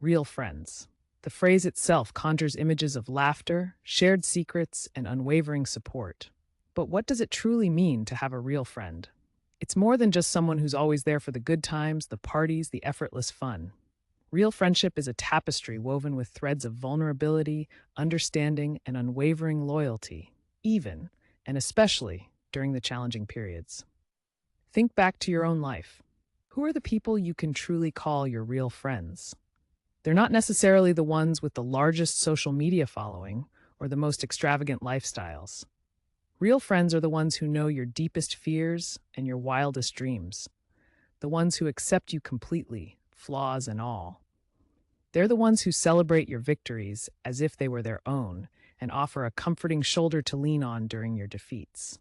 Real friends. The phrase itself conjures images of laughter, shared secrets, and unwavering support. But what does it truly mean to have a real friend? It's more than just someone who's always there for the good times, the parties, the effortless fun. Real friendship is a tapestry woven with threads of vulnerability, understanding, and unwavering loyalty, even and especially during the challenging periods. Think back to your own life. Who are the people you can truly call your real friends? They're not necessarily the ones with the largest social media following or the most extravagant lifestyles. Real friends are the ones who know your deepest fears and your wildest dreams, the ones who accept you completely, flaws and all. They're the ones who celebrate your victories as if they were their own and offer a comforting shoulder to lean on during your defeats.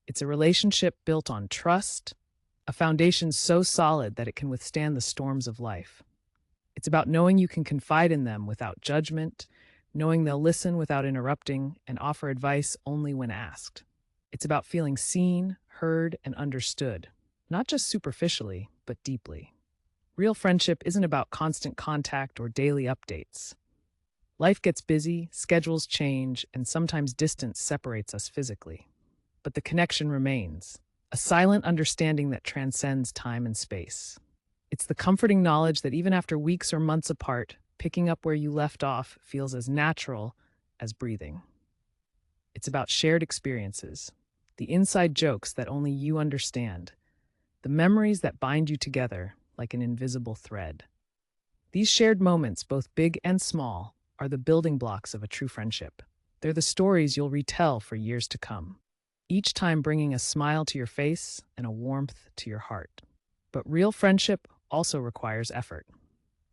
It's a relationship built on trust, a foundation so solid that it can withstand the storms of life. It's about knowing you can confide in them without judgment, knowing they'll listen without interrupting, and offer advice only when asked. It's about feeling seen, heard, and understood, not just superficially, but deeply. Real friendship isn't about constant contact or daily updates. Life gets busy, schedules change, and sometimes distance separates us physically. But the connection remains, a silent understanding that transcends time and space. It's the comforting knowledge that even after weeks or months apart, picking up where you left off feels as natural as breathing. It's about shared experiences, the inside jokes that only you understand, the memories that bind you together like an invisible thread. These shared moments, both big and small, are the building blocks of a true friendship. They're the stories you'll retell for years to come, each time bringing a smile to your face and a warmth to your heart. But real friendship also requires effort.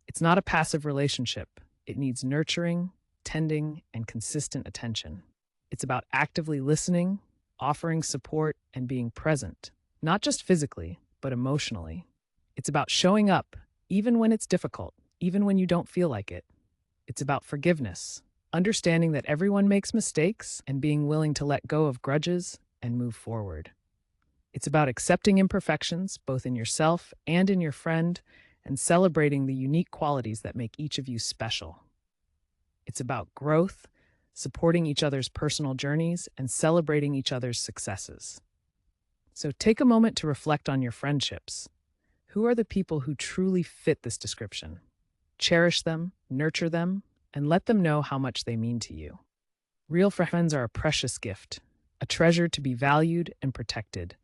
It's not a passive relationship. It needs nurturing, tending, and consistent attention. It's about actively listening, offering support, and being present, not just physically, but emotionally. It's about showing up, even when it's difficult, even when you don't feel like it. It's about forgiveness, understanding that everyone makes mistakes and being willing to let go of grudges and move forward. It's about accepting imperfections, both in yourself and in your friend, and celebrating the unique qualities that make each of you special. It's about growth, supporting each other's personal journeys, and celebrating each other's successes. So take a moment to reflect on your friendships. Who are the people who truly fit this description? Cherish them, nurture them, and let them know how much they mean to you. Real friends are a precious gift, a treasure to be valued and protected.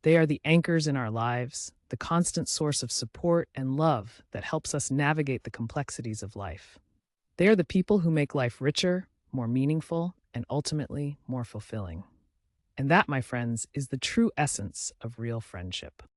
They are the anchors in our lives, the constant source of support and love that helps us navigate the complexities of life. They are the people who make life richer, more meaningful, and ultimately more fulfilling. And that, my friends, is the true essence of real friendship.